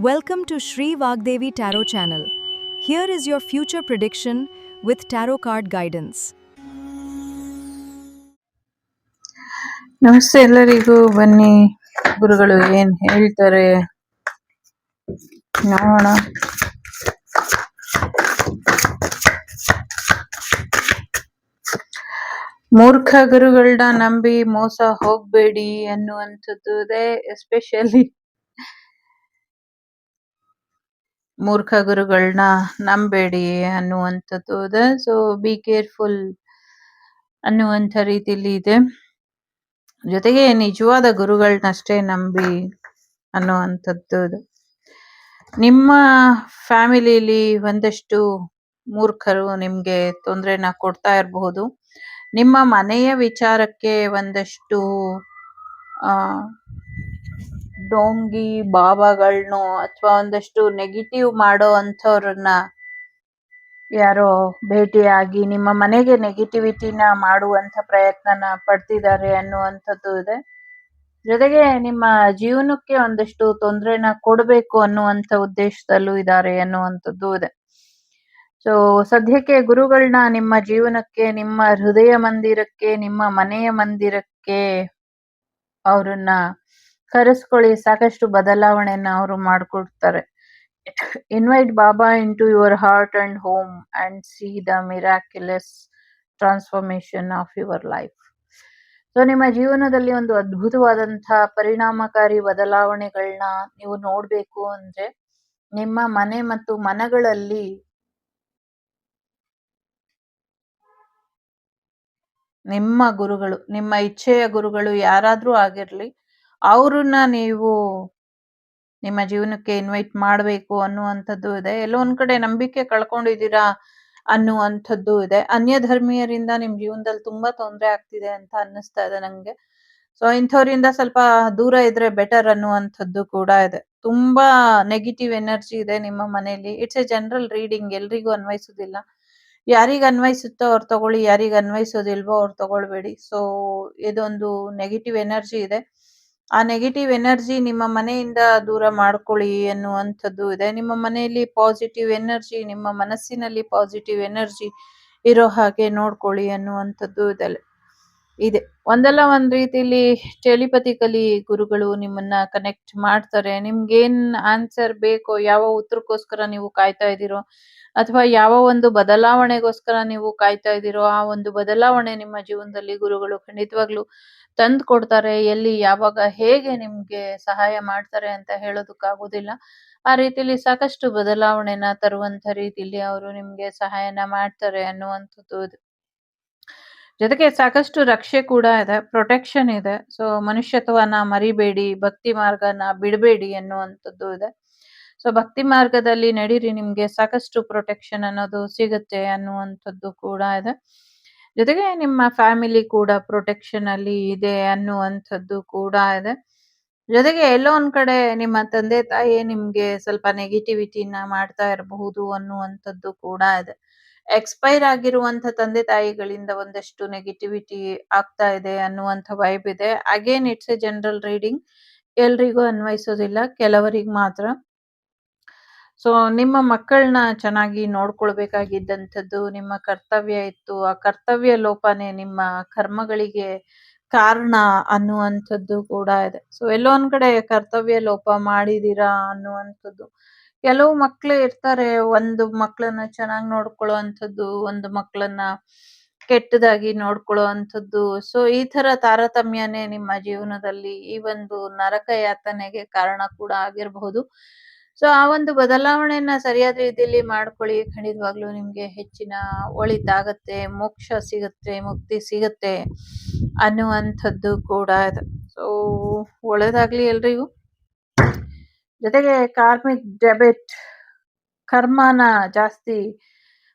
Welcome to Sri Vagdevi Tarot channel. Here is your future prediction with tarot card guidance. ನಮಸ್ತೆ ಎಲ್ಲರಿಗೂ. ಬನ್ನಿ ಗುರುಗಳು ಏನ್ ಹೇಳ್ತಾರೆ ನೋಡೋಣ. ಮೂರ್ಖ ಗುರುಗಳನ್ನ ನಂಬಿ ಮೋಸ ಹೋಗ್ಬೇಡಿ ಅನ್ನುವಂಥದ್ದು ಇದೆ. ಎಸ್ಪೆಷಲಿ ಮೂರ್ಖ ಗುರುಗಳನ್ನ ನಂಬೇಡಿ ಅನ್ನುವಂಥದ್ದು ಇದೆ. ಸೊ ಬಿ ಕೇರ್ಫುಲ್ ಅನ್ನುವಂಥ ರೀತಿಯಲ್ಲಿ ಇದೆ. ಜೊತೆಗೆ ನಿಜವಾದ ಗುರುಗಳನ್ನಷ್ಟೇ ನಂಬಿ ಅನ್ನುವಂಥದ್ದು ಇದೆ. ನಿಮ್ಮ ಫ್ಯಾಮಿಲಿಲಿ ಒಂದಷ್ಟು ಮೂರ್ಖರು ನಿಮ್ಗೆ ತೊಂದರೆನ ಕೊಡ್ತಾ ಇರಬಹುದು. ನಿಮ್ಮ ಮನೆಯ ವಿಚಾರಕ್ಕೆ ಒಂದಷ್ಟು ಡೋಂಗಿ ಬಾಬಾಗಳನ್ನೋ ಅಥವಾ ಒಂದಷ್ಟು ನೆಗೆಟಿವ್ ಮಾಡೋ ಅಂಥವ್ರನ್ನ ಯಾರೋ ಭೇಟಿಯಾಗಿ ನಿಮ್ಮ ಮನೆಗೆ ನೆಗೆಟಿವಿಟಿನ ಮಾಡುವಂತ ಪ್ರಯತ್ನನ ಪಡ್ತಿದ್ದಾರೆ ಅನ್ನುವಂಥದ್ದು ಇದೆ. ಜೊತೆಗೆ ನಿಮ್ಮ ಜೀವನಕ್ಕೆ ಒಂದಷ್ಟು ತೊಂದರೆನ ಕೊಡಬೇಕು ಅನ್ನುವಂಥ ಉದ್ದೇಶದಲ್ಲೂ ಇದ್ದಾರೆ ಅನ್ನುವಂಥದ್ದು ಇದೆ. ಸೊ ಸದ್ಯಕ್ಕೆ ಗುರುಗಳನ್ನ ನಿಮ್ಮ ಜೀವನಕ್ಕೆ, ನಿಮ್ಮ ಹೃದಯ ಮಂದಿರಕ್ಕೆ, ನಿಮ್ಮ ಮನೆಯ ಮಂದಿರಕ್ಕೆ ಅವ್ರನ್ನ ಕರೆಸ್ಕೊಳ್ಳಿ. ಸಾಕಷ್ಟು ಬದಲಾವಣೆಯನ್ನ ಅವರು ಮಾಡ್ಕೊಡ್ತಾರೆ. Invite Baba into your heart and home and see the miraculous transformation of your life. So ನಿಮ್ಮ ಜೀವನದಲ್ಲಿ ಒಂದು ಅದ್ಭುತವಾದಂತಹ ಪರಿಣಾಮಕಾರಿ ಬದಲಾವಣೆಗಳನ್ನ ನೀವು ನೋಡ್ಬೇಕು ಅಂದ್ರೆ ನಿಮ್ಮ ಮನೆ ಮತ್ತು ಮನಗಳಲ್ಲಿ ನಿಮ್ಮ ಗುರುಗಳು, ನಿಮ್ಮ ಇಚ್ಛೆಯ ಗುರುಗಳು ಯಾರಾದ್ರೂ ಆಗಿರ್ಲಿ, ಅವ್ರನ್ನ ನೀವು ನಿಮ್ಮ ಜೀವನಕ್ಕೆ ಇನ್ವೈಟ್ ಮಾಡಬೇಕು ಅನ್ನುವಂಥದ್ದು ಇದೆ. ಎಲ್ಲೋ ಒಂದ್ ಕಡೆ ನಂಬಿಕೆ ಕಳ್ಕೊಂಡಿದ್ದೀರಾ ಅನ್ನುವಂಥದ್ದು ಇದೆ. ಅನ್ಯ ಧರ್ಮೀಯರಿಂದ ನಿಮ್ ಜೀವನದಲ್ಲಿ ತುಂಬಾ ತೊಂದರೆ ಆಗ್ತಿದೆ ಅಂತ ಅನ್ನಿಸ್ತಾ ಇದೆ ನಂಗೆ. ಸೊ ಇಂಥವ್ರಿಂದ ಸ್ವಲ್ಪ ದೂರ ಇದ್ರೆ ಬೆಟರ್ ಅನ್ನುವಂಥದ್ದು ಕೂಡ ಇದೆ. ತುಂಬಾ ನೆಗೆಟಿವ್ ಎನರ್ಜಿ ಇದೆ ನಿಮ್ಮ ಮನೆಯಲ್ಲಿ. ಇಟ್ಸ್ ಎ ಜನರಲ್ ರೀಡಿಂಗ್, ಎಲ್ರಿಗೂ ಅನ್ವಯಿಸೋದಿಲ್ಲ. ಯಾರಿಗ ಅನ್ವಯಿಸುತ್ತೋ ಅವ್ರು ತಗೊಳ್ಳಿ, ಯಾರಿಗ ಅನ್ವಯಿಸೋದಿಲ್ವೋ ಅವ್ರು ತಗೊಳ್ಬೇಡಿ. ಸೊ ಇದೊಂದು ನೆಗೆಟಿವ್ ಎನರ್ಜಿ ಇದೆ. ಆ ನೆಗೆಟಿವ್ ಎನರ್ಜಿ ನಿಮ್ಮ ಮನೆಯಿಂದ ದೂರ ಮಾಡ್ಕೊಳ್ಳಿ ಅನ್ನುವಂಥದ್ದು ಇದೆ. ನಿಮ್ಮ ಮನೆಯಲ್ಲಿ ಪಾಸಿಟಿವ್ ಎನರ್ಜಿ, ನಿಮ್ಮ ಮನಸ್ಸಿನಲ್ಲಿ ಪಾಸಿಟಿವ್ ಎನರ್ಜಿ ಇರೋ ಹಾಗೆ ನೋಡ್ಕೊಳ್ಳಿ ಅನ್ನುವಂಥದ್ದು ಇದೆ. ಒಂದಲ್ಲ ಒಂದ್ ರೀತಿಲಿ ಟೆಲಿಪತಿಕಲಿ ಗುರುಗಳು ನಿಮ್ಮನ್ನ ಕನೆಕ್ಟ್ ಮಾಡ್ತಾರೆ. ನಿಮ್ಗೇನ್ ಆನ್ಸರ್ ಬೇಕೋ, ಯಾವ ಉತ್ತರಕ್ಕೋಸ್ಕರ ನೀವು ಕಾಯ್ತಾ ಇದ್ದೀರೋ ಅಥವಾ ಯಾವ ಒಂದು ಬದಲಾವಣೆಗೋಸ್ಕರ ನೀವು ಕಾಯ್ತಾ ಇದ್ದೀರೋ ಆ ಒಂದು ಬದಲಾವಣೆ ನಿಮ್ಮ ಜೀವನದಲ್ಲಿ ಗುರುಗಳು ಖಂಡಿತವಾಗ್ಲೂ ತಂದು ಕೊಡ್ತಾರೆ. ಎಲ್ಲಿ, ಯಾವಾಗ, ಹೇಗೆ ನಿಮ್ಗೆ ಸಹಾಯ ಮಾಡ್ತಾರೆ ಅಂತ ಹೇಳೋದಕ್ಕಾಗೋದಿಲ್ಲ. ಆ ರೀತಿಲಿ ಸಾಕಷ್ಟು ಬದಲಾವಣೆನ ತರುವಂತ ರೀತಿಲಿ ಅವರು ನಿಮ್ಗೆ ಸಹಾಯನ ಮಾಡ್ತಾರೆ ಅನ್ನುವಂಥದ್ದು ಇದೆ. ಜೊತೆಗೆ ಸಾಕಷ್ಟು ರಕ್ಷೆ ಕೂಡ ಇದೆ, ಪ್ರೊಟೆಕ್ಷನ್ ಇದೆ. ಸೊ ಮನುಷ್ಯತ್ವನ ಮರಿಬೇಡಿ, ಭಕ್ತಿ ಮಾರ್ಗನ ಬಿಡಬೇಡಿ ಅನ್ನುವಂಥದ್ದು ಇದೆ. ಸೊ ಭಕ್ತಿ ಮಾರ್ಗದಲ್ಲಿ ನಡೀರಿ, ನಿಮ್ಗೆ ಸಾಕಷ್ಟು ಪ್ರೊಟೆಕ್ಷನ್ ಅನ್ನೋದು ಸಿಗುತ್ತೆ ಅನ್ನುವಂಥದ್ದು ಕೂಡ ಇದೆ. ಜೊತೆಗೆ ನಿಮ್ಮ ಫ್ಯಾಮಿಲಿ ಕೂಡ ಪ್ರೊಟೆಕ್ಷನ್ ಅಲ್ಲಿ ಇದೆ ಅನ್ನುವಂಥದ್ದು ಕೂಡ ಇದೆ. ಜೊತೆಗೆ ಎಲ್ಲೋ ಒಂದ್ ಕಡೆ ನಿಮ್ಮ ತಂದೆ ತಾಯಿ ನಿಮ್ಗೆ ಸ್ವಲ್ಪ ನೆಗೆಟಿವಿಟಿನ ಮಾಡ್ತಾ ಇರಬಹುದು ಅನ್ನುವಂಥದ್ದು ಕೂಡ ಇದೆ. ಎಕ್ಸ್ಪೈರ್ ಆಗಿರುವಂತ ತಂದೆ ತಾಯಿಗಳಿಂದ ಒಂದಷ್ಟು ನೆಗೆಟಿವಿಟಿ ಆಗ್ತಾ ಇದೆ ಅನ್ನುವಂಥ ವೈಬ್ ಇದೆ. Again it's A general reading, ಎಲ್ರಿಗೂ ಅನ್ವಯಿಸೋದಿಲ್ಲ, ಕೆಲವರಿಗೆ ಮಾತ್ರ. ಸೊ ನಿಮ್ಮ ಮಕ್ಕಳನ್ನ ಚೆನ್ನಾಗಿ ನೋಡ್ಕೊಳ್ಬೇಕಾಗಿದ್ದಂಥದ್ದು ನಿಮ್ಮ ಕರ್ತವ್ಯ ಇತ್ತು. ಆ ಕರ್ತವ್ಯ ಲೋಪನೇ ನಿಮ್ಮ ಕರ್ಮಗಳಿಗೆ ಕಾರಣ ಅನ್ನುವಂಥದ್ದು ಕೂಡ ಇದೆ. ಸೊ ಎಲ್ಲೋ ಒಂದ್ ಕಡೆ ಕರ್ತವ್ಯ ಲೋಪ ಮಾಡಿದೀರಾ ಅನ್ನುವಂಥದ್ದು. ಕೆಲವು ಮಕ್ಳು ಇರ್ತಾರೆ, ಒಂದು ಮಕ್ಳನ್ನ ಚೆನ್ನಾಗಿ ನೋಡ್ಕೊಳ್ಳೋ ಅಂಥದ್ದು, ಒಂದು ಮಕ್ಳನ್ನ ಕೆಟ್ಟದಾಗಿ ನೋಡ್ಕೊಳ್ಳೋ ಅಂಥದ್ದು. ಸೊ ಈ ತರ ತಾರತಮ್ಯನೇ ನಿಮ್ಮ ಜೀವನದಲ್ಲಿ ಈ ಒಂದು ನರಕ ಯಾತನೆಗೆ ಕಾರಣ ಕೂಡ ಆಗಿರಬಹುದು. ಸೊ ಆ ಒಂದು ಬದಲಾವಣೆಯನ್ನ ಸರಿಯಾದ ರೀತಿಯಲ್ಲಿ ಮಾಡ್ಕೊಳ್ಳಿ. ಖಂಡಿತವಾಗ್ಲೂ ನಿಮ್ಗೆ ಹೆಚ್ಚಿನ ಒಳಿತಾಗತ್ತೆ, ಮೋಕ್ಷ ಸಿಗತ್ತೆ, ಮುಕ್ತಿ ಸಿಗತ್ತೆ ಅನ್ನುವಂಥದ್ದು ಕೂಡ ಇದೆ. ಸೊ ಒಳ್ಳೇದಾಗ್ಲಿ ಎಲ್ರಿಗೂ. ಜೊತೆಗೆ ಕಾರ್ಮಿಕ್ ಡೆಬಿಟ್, ಕರ್ಮನ ಜಾಸ್ತಿ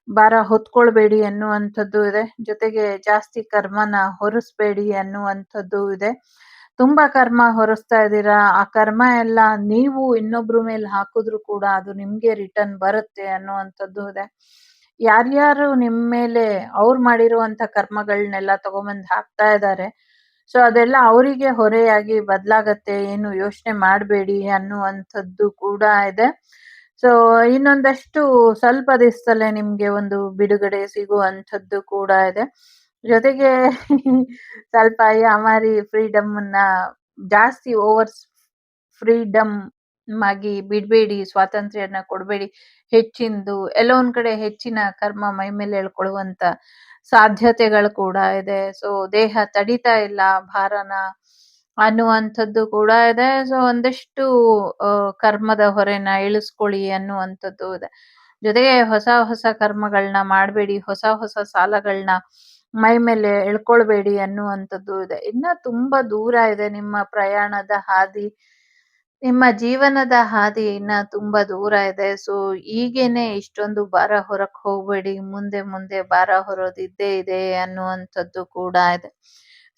ಭಾರ ಹೊತ್ಕೊಳ್ಬೇಡಿ ಅನ್ನುವಂಥದ್ದು ಇದೆ. ಜೊತೆಗೆ ಜಾಸ್ತಿ ಕರ್ಮನ ಹೊರಿಸ್ಬೇಡಿ ಅನ್ನುವಂಥದ್ದು ಇದೆ. ತುಂಬಾ ಕರ್ಮ ಹೊರಿಸ್ತಾ ಇದ್ದೀರಾ, ಆ ಕರ್ಮ ಎಲ್ಲ ನೀವು ಇನ್ನೊಬ್ರ ಮೇಲೆ ಹಾಕಿದ್ರು ಕೂಡ ಅದು ನಿಮ್ಗೆ ರಿಟರ್ನ್ ಬರುತ್ತೆ ಅನ್ನುವಂಥದ್ದು ಇದೆ. ಯಾರ್ಯಾರು ನಿಮ್ ಮೇಲೆ ಅವ್ರು ಮಾಡಿರುವಂತ ಕರ್ಮಗಳನ್ನೆಲ್ಲ ತಗೊಂಬಂದ್ ಹಾಕ್ತಾ ಇದ್ದಾರೆ, ಸೊ ಅದೆಲ್ಲ ಅವರಿಗೆ ಹೊರೆಯಾಗಿ ಬದಲಾಗತ್ತೆ, ಏನು ಯೋಚನೆ ಮಾಡಬೇಡಿ ಅನ್ನುವಂಥದ್ದು ಕೂಡ ಇದೆ. ಸೊ ಇನ್ನೊಂದಷ್ಟು ಸ್ವಲ್ಪ ದಿವಸದಲ್ಲೇ ನಿಮ್ಗೆ ಒಂದು ಬಿಡುಗಡೆ ಸಿಗುವಂಥದ್ದು ಕೂಡ ಇದೆ. ಜೊತೆಗೆ ಸ್ವಲ್ಪ ಯಾಮಾರಿ ಫ್ರೀಡಮ್‌ನ ಜಾಸ್ತಿ ಫ್ರೀಡಮ್ ಆಗಿ ಬಿಡ್ಬೇಡಿ, ಸ್ವಾತಂತ್ರ್ಯನ ಕೊಡ್ಬೇಡಿ. ಹೆಚ್ಚಿಂದು ಎಲ್ಲೋ ಒಂದ್ ಕಡೆ ಹೆಚ್ಚಿನ ಕರ್ಮ ಮೈ ಮೇಲೆ ಎಳ್ಕೊಳ್ಳುವಂತ ಸಾಧ್ಯತೆಗಳು ಕೂಡ ಇದೆ. ಸೊ ದೇಹ ತಡಿತಾ ಇಲ್ಲ ಭಾರನ ಅನ್ನುವಂಥದ್ದು ಕೂಡ ಇದೆ. ಸೊ ಒಂದಷ್ಟು ಕರ್ಮದ ಹೊರೆನ ಇಳಿಸ್ಕೊಳ್ಳಿ ಅನ್ನುವಂಥದ್ದು ಇದೆ. ಜೊತೆಗೆ ಹೊಸ ಹೊಸ ಕರ್ಮಗಳನ್ನ ಮಾಡಬೇಡಿ, ಹೊಸ ಹೊಸ ಸಾಲಗಳನ್ನ ಮೈ ಮೇಲೆ ಎಳ್ಕೊಳ್ಬೇಡಿ ಅನ್ನುವಂಥದ್ದು ಇದೆ. ಇನ್ನ ತುಂಬಾ ದೂರ ಇದೆ ನಿಮ್ಮ ಪ್ರಯಾಣದ ಹಾದಿ. ನಿಮ್ಮ ಜೀವನದ ಹಾದಿ ಇನ್ನ ತುಂಬಾ ದೂರ ಇದೆ. ಸೊ ಈಗೇನೆ ಇಷ್ಟೊಂದು ಭಾರ ಹೊರಕ್ ಹೋಗ್ಬೇಡಿ. ಮುಂದೆ ಮುಂದೆ ಭಾರ ಹೊರೋದಿದ್ದೇ ಇದೆ ಅನ್ನುವಂಥದ್ದು ಕೂಡ ಇದೆ.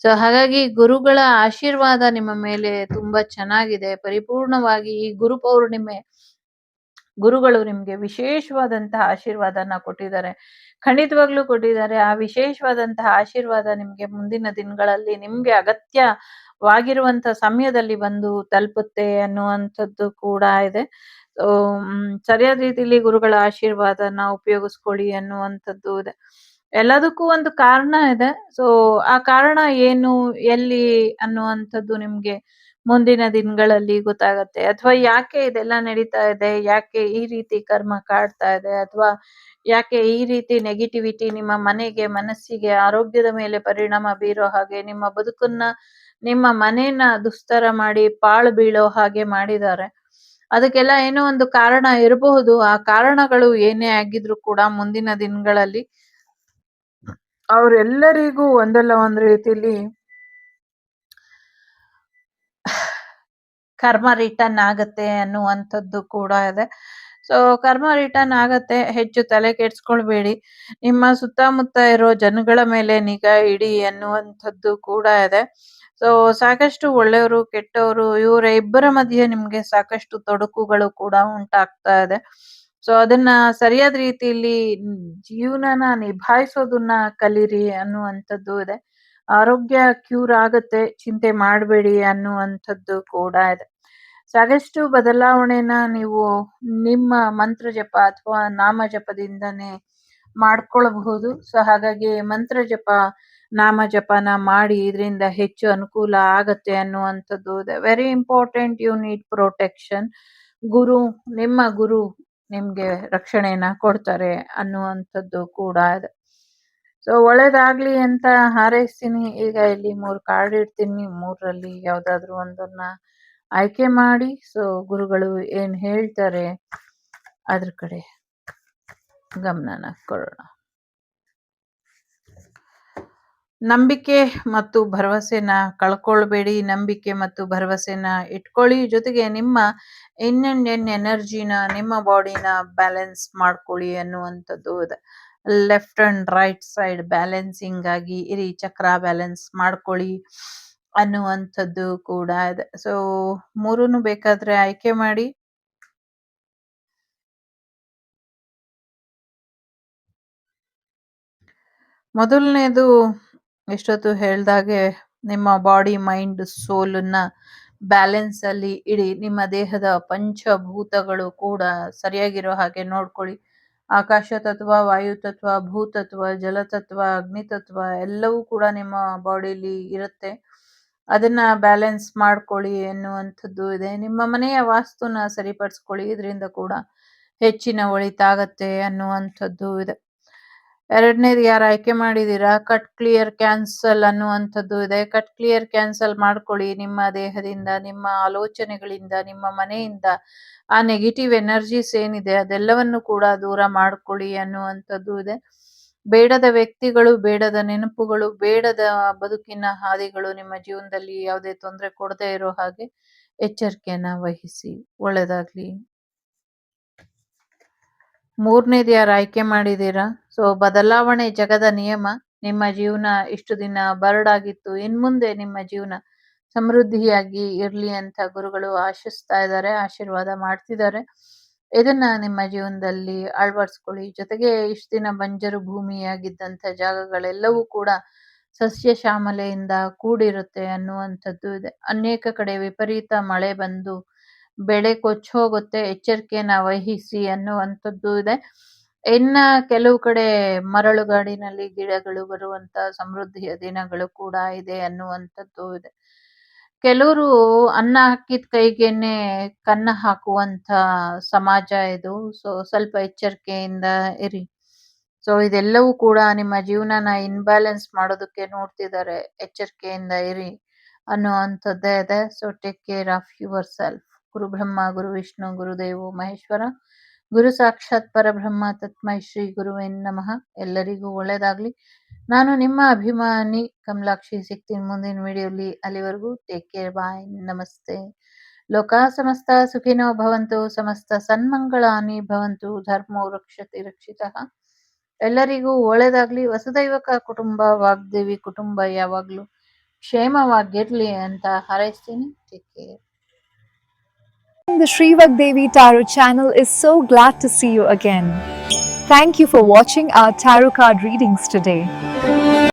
ಸೊ ಹಾಗಾಗಿ ಗುರುಗಳ ಆಶೀರ್ವಾದ ನಿಮ್ಮ ಮೇಲೆ ತುಂಬಾ ಚೆನ್ನಾಗಿದೆ. ಪರಿಪೂರ್ಣವಾಗಿ ಈ ಗುರು ಪೌರ್ಣಿಮೆ ಗುರುಗಳು ನಿಮ್ಗೆ ವಿಶೇಷವಾದಂತಹ ಆಶೀರ್ವಾದನ ಕೊಟ್ಟಿದ್ದಾರೆ. ಖಂಡಿತವಾಗ್ಲೂ ಕೊಟ್ಟಿದ್ದಾರೆ. ಆ ವಿಶೇಷವಾದಂತಹ ಆಶೀರ್ವಾದ ನಿಮ್ಗೆ ಮುಂದಿನ ದಿನಗಳಲ್ಲಿ ನಿಮ್ಗೆ ಅಗತ್ಯವಾಗಿರುವಂತ ಸಮಯದಲ್ಲಿ ಬಂದು ತಲುಪುತ್ತೆ ಅನ್ನುವಂಥದ್ದು ಕೂಡ ಇದೆ. ಸರಿಯಾದ ರೀತಿಯಲ್ಲಿ ಗುರುಗಳ ಆಶೀರ್ವಾದನ ಉಪಯೋಗಿಸ್ಕೊಳ್ಳಿ ಅನ್ನುವಂಥದ್ದು ಇದೆ. ಎಲ್ಲದಕ್ಕೂ ಒಂದು ಕಾರಣ ಇದೆ. ಸೊ ಆ ಕಾರಣ ಏನು, ಎಲ್ಲಿ ಅನ್ನುವಂಥದ್ದು ನಿಮ್ಗೆ ಮುಂದಿನ ದಿನಗಳಲ್ಲಿ ಗೊತ್ತಾಗತ್ತೆ. ಅಥವಾ ಯಾಕೆ ಇದೆಲ್ಲ ನಡೀತಾ ಇದೆ, ಯಾಕೆ ಈ ರೀತಿ ಕರ್ಮ ಕಾಡ್ತಾ ಇದೆ, ಅಥವಾ ಯಾಕೆ ಈ ರೀತಿ ನೆಗೆಟಿವಿಟಿ ನಿಮ್ಮ ಮನೆಗೆ, ಮನಸ್ಸಿಗೆ, ಆರೋಗ್ಯದ ಮೇಲೆ ಪರಿಣಾಮ ಬೀರೋ ಹಾಗೆ, ನಿಮ್ಮ ಬದುಕನ್ನ, ನಿಮ್ಮ ಮನೇನ ದುಸ್ತರ ಮಾಡಿ ಪಾಳು ಬೀಳೋ ಹಾಗೆ ಮಾಡಿದ್ದಾರೆ. ಅದಕ್ಕೆಲ್ಲ ಏನೋ ಒಂದು ಕಾರಣ ಇರಬಹುದು. ಆ ಕಾರಣಗಳು ಏನೇ ಆಗಿದ್ರು ಕೂಡ ಮುಂದಿನ ದಿನಗಳಲ್ಲಿ ಅವರೆಲ್ಲರಿಗೂ ಒಂದಲ್ಲ ಒಂದು ರೀತಿಯಲ್ಲಿ ಕರ್ಮ ರಿಟರ್ನ್ ಆಗತ್ತೆ ಅನ್ನುವಂಥದ್ದು ಕೂಡ ಇದೆ. ಸೊ ಕರ್ಮ ರಿಟರ್ನ್ ಆಗತ್ತೆ. ಹೆಚ್ಚು ತಲೆ ಕೆಡ್ಸ್ಕೊಳ್ಬೇಡಿ. ನಿಮ್ಮ ಸುತ್ತಮುತ್ತ ಇರೋ ಜನಗಳ ಮೇಲೆ ನಿಗಾ ಇಡಿ ಅನ್ನುವಂಥದ್ದು ಕೂಡ ಇದೆ. ಸೊ ಸಾಕಷ್ಟು ಒಳ್ಳೆಯವರು, ಕೆಟ್ಟವರು, ಇವರ ಇಬ್ಬರ ಮಧ್ಯೆ ನಿಮ್ಗೆ ಸಾಕಷ್ಟು ತೊಡಕುಗಳು ಕೂಡ ಉಂಟಾಗ್ತಾ ಇದೆ. ಸೊ ಅದನ್ನ ಸರಿಯಾದ ರೀತಿಯಲ್ಲಿ ಜೀವನನ ನಿಭಾಯಿಸೋದನ್ನ ಕಲೀರಿ ಅನ್ನುವಂಥದ್ದು ಇದೆ. ಆರೋಗ್ಯ ಕ್ಯೂರ್ ಆಗತ್ತೆ, ಚಿಂತೆ ಮಾಡಬೇಡಿ ಅನ್ನುವಂಥದ್ದು ಕೂಡ ಇದೆ. ಸಾಕಷ್ಟು ಬದಲಾವಣೆನ ನೀವು ನಿಮ್ಮ ಮಂತ್ರ ಜಪ ಅಥವಾ ನಾಮ ಜಪದಿಂದನೇ ಮಾಡ್ಕೊಳ್ಬಹುದು. ಸೊ ಹಾಗಾಗಿ ಮಂತ್ರ ಜಪ, ನಾಮ ಜಪನ ಮಾಡಿ, ಇದರಿಂದ ಹೆಚ್ಚು ಅನುಕೂಲ ಆಗತ್ತೆ ಅನ್ನುವಂಥದ್ದು ಇದೆ. Very important, you need protection. ನಿಮ್ಮ ಗುರು ನಿಮ್ಗೆ ರಕ್ಷಣೆಯನ್ನ ಕೊಡ್ತಾರೆ ಅನ್ನುವಂಥದ್ದು ಕೂಡ ಇದೆ. ಸೊ ಒಳ್ಳೇದಾಗ್ಲಿ ಅಂತ ಹಾರೈಸ್ತೀನಿ. ಈಗ ಇಲ್ಲಿ 3 ಕಾರ್ಡ್ ಇಡ್ತೀನಿ. 3ರಲ್ಲಿ ಯಾವ್ದಾದ್ರು ಒಂದನ್ನ ಆಯ್ಕೆ ಮಾಡಿ, ಸೊ ಗುರುಗಳು ಏನ್ ಹೇಳ್ತಾರೆ ಅದ್ರ ಕಡೆ ಗಮನನ ಕೊಡೋಣ. ನಂಬಿಕೆ ಮತ್ತು ಭರವಸೆನ ಕಳ್ಕೊಳ್ಬೇಡಿ. ನಂಬಿಕೆ ಮತ್ತು ಭರವಸೆನ ಇಟ್ಕೊಳ್ಳಿ. ಜೊತೆಗೆ ನಿಮ್ಮ ಇನ್ ಅಂಡ್ ಎನರ್ಜಿನ, ನಿಮ್ಮ ಬಾಡಿನ ಬ್ಯಾಲೆನ್ಸ್ ಮಾಡ್ಕೊಳ್ಳಿ ಅನ್ನುವಂಥದ್ದು ಇದೆ. Left and write side balancing ಆಗಿ ಇರಿ, ಚಕ್ರ ಬ್ಯಾಲೆನ್ಸ್ ಮಾಡ್ಕೊಳ್ಳಿ ಅನ್ನುವಂಥದ್ದು ಕೂಡ ಇದೆ. ಸೊ 3 ಬೇಕಾದ್ರೆ ಆಯ್ಕೆ ಮಾಡಿ. ಮೊದಲನೇದು ಎಷ್ಟೊತ್ತು ಹೇಳ್ದಾಗೆ ನಿಮ್ಮ ಬಾಡಿ, ಮೈಂಡ್, ಸೋಲನ್ನ ಬ್ಯಾಲೆನ್ಸ್ ಅಲ್ಲಿ ಇಡಿ. ನಿಮ್ಮ ದೇಹದ ಪಂಚಭೂತಗಳು ಕೂಡ ಸರಿಯಾಗಿರೋ ಹಾಗೆ ನೋಡ್ಕೊಳ್ಳಿ. ಆಕಾಶ ತತ್ವ, ವಾಯು ತತ್ವ, ಭೂತತ್ವ, ಜಲತತ್ವ, ಅಗ್ನಿತತ್ವ ಎಲ್ಲವೂ ಕೂಡ ನಿಮ್ಮ ಬಾಡಿಲಿ ಇರುತ್ತೆ. ಅದನ್ನ ಬ್ಯಾಲೆನ್ಸ್ ಮಾಡ್ಕೊಳ್ಳಿ ಎನ್ನುವಂಥದ್ದು ಇದೆ. ನಿಮ್ಮ ಮನೆಯ ವಾಸ್ತುನ ಸರಿಪಡಿಸ್ಕೊಳ್ಳಿ. ಇದರಿಂದ ಕೂಡ ಹೆಚ್ಚಿನ ಒಳಿತಾಗತ್ತೆ ಅನ್ನುವಂಥದ್ದು ಇದೆ. 2ನೇದು ಯಾರು ಆಯ್ಕೆ ಮಾಡಿದೀರಾ, ಕಟ್ ಕ್ಲಿಯರ್ ಕ್ಯಾನ್ಸಲ್ ಅನ್ನುವಂಥದ್ದು ಇದೆ. ಕಟ್ ಕ್ಲಿಯರ್ ಕ್ಯಾನ್ಸಲ್ ಮಾಡ್ಕೊಳ್ಳಿ. ನಿಮ್ಮ ದೇಹದಿಂದ, ನಿಮ್ಮ ಆಲೋಚನೆಗಳಿಂದ, ನಿಮ್ಮ ಮನೆಯಿಂದ ಆ ನೆಗೆಟಿವ್ ಎನರ್ಜೀಸ್ ಏನಿದೆ ಅದೆಲ್ಲವನ್ನು ಕೂಡ ದೂರ ಮಾಡ್ಕೊಳ್ಳಿ ಅನ್ನುವಂಥದ್ದು ಇದೆ. ಬೇಡದ ವ್ಯಕ್ತಿಗಳು, ಬೇಡದ ನೆನಪುಗಳು, ಬೇಡದ ಬದುಕಿನ ಹಾದಿಗಳು ನಿಮ್ಮ ಜೀವನದಲ್ಲಿ ಯಾವುದೇ ತೊಂದರೆ ಕೊಡದೇ ಇರೋ ಹಾಗೆ ಎಚ್ಚರಿಕೆಯನ್ನ ವಹಿಸಿ. ಒಳ್ಳೆದಾಗ್ಲಿ. 3ನೇದು ಯಾರು ಆಯ್ಕೆ ಮಾಡಿದೀರಾ, ಸೊ ಬದಲಾವಣೆ ಜಗದ ನಿಯಮ. ನಿಮ್ಮ ಜೀವನ ಇಷ್ಟು ದಿನ ಬರಡಾಗಿತ್ತು, ಇನ್ಮುಂದೆ ನಿಮ್ಮ ಜೀವನ ಸಮೃದ್ಧಿಯಾಗಿ ಇರ್ಲಿ ಅಂತ ಗುರುಗಳು ಆಶಿಸ್ತಾ ಇದ್ದಾರೆ, ಆಶೀರ್ವಾದ ಮಾಡ್ತಿದ್ದಾರೆ. ಇದನ್ನ ನಿಮ್ಮ ಜೀವನದಲ್ಲಿ ಅಳವಡಿಸ್ಕೊಳ್ಳಿ. ಜೊತೆಗೆ ಇಷ್ಟು ದಿನ ಬಂಜರು ಭೂಮಿಯಾಗಿದ್ದಂಥ ಜಾಗಗಳೆಲ್ಲವೂ ಕೂಡ ಸಸ್ಯ ಶ್ಯಾಮಲೆಯಿಂದ ಕೂಡಿರುತ್ತೆ ಅನ್ನುವಂಥದ್ದು ಇದೆ. ಅನೇಕ ಕಡೆ ವಿಪರೀತ ಮಳೆ ಬಂದು ಬೆಳೆ ಕೊಚ್ಚೋಗುತ್ತೆ, ಎಚ್ಚರಿಕೆಯನ್ನ ವಹಿಸಿ ಅನ್ನುವಂಥದ್ದು ಇದೆ. ಇನ್ನ ಕೆಲವು ಕಡೆ ಮರಳುಗಾಡಿನಲ್ಲಿ ಗಿಡಗಳು ಬರುವಂತ ಸಮೃದ್ಧಿಯ ದಿನಗಳು ಕೂಡ ಇದೆ ಅನ್ನುವಂಥದ್ದು ಇದೆ. ಕೆಲವರು ಅನ್ನ ಹಾಕಿದ ಕೈಗೇನೆ ಕನ್ನ ಹಾಕುವಂತ ಸಮಾಜ ಇದು. ಸೊ ಸ್ವಲ್ಪ ಎಚ್ಚರಿಕೆಯಿಂದ ಇರಿ. ಸೊ ಇದೆಲ್ಲವೂ ಕೂಡ ನಿಮ್ಮ ಜೀವನನ ಇನ್ಬ್ಯಾಲೆನ್ಸ್ ಮಾಡೋದಕ್ಕೆ ನೋಡ್ತಿದ್ದಾರೆ. ಎಚ್ಚರಿಕೆಯಿಂದ ಇರಿ ಅನ್ನುವಂಥದ್ದೇ ಇದೆ. So take care of yourself. ಗುರು ಬ್ರಹ್ಮ ಗುರು ವಿಷ್ಣು ಗುರುದೇವೋ ಮಹೇಶ್ವರ ಗುರು ಸಾಕ್ಷಾತ್ ಪರಬ್ರಹ್ಮ ತಸ್ಮೈ ಶ್ರೀ ಗುರುವೇ ನಮಃ. ಎಲ್ಲರಿಗೂ ಒಳ್ಳೇದಾಗ್ಲಿ. ನಾನು ನಿಮ್ಮ ಅಭಿಮಾನಿ ಕಮಲಾಕ್ಷಿ. ಸಿಗ್ತೀನಿ ಮುಂದಿನ ವಿಡಿಯೋಲಿ. ಅಲ್ಲಿವರೆಗೂ ಟೇಕ್ ಕೇರ್. ಬಾಯ್. ನಮಸ್ತೆ. ಲೋಕ ಸಮಸ್ತ ಸುಖಿನೋ ಭವಂತು. ಸಮಸ್ತ ಸನ್ಮಂಗಳಾನಿ ಭವಂತು. ಧರ್ಮೋ ರಕ್ಷತಿ ರಕ್ಷಿತಃ. ಎಲ್ಲರಿಗೂ ಒಳ್ಳೇದಾಗ್ಲಿ. ವಸುದೈವಕ ಕುಟುಂಬ ವಾಗ್ದೇವಿ ಕುಟುಂಬ ಯಾವಾಗ್ಲೂ ಕ್ಷೇಮವಾಗಿರ್ಲಿ ಅಂತ ಹಾರೈಸ್ತೀನಿ. Take care. The Sri Vagdevi Tarot channel is so glad to see you again. Thank you for watching our tarot card readings today.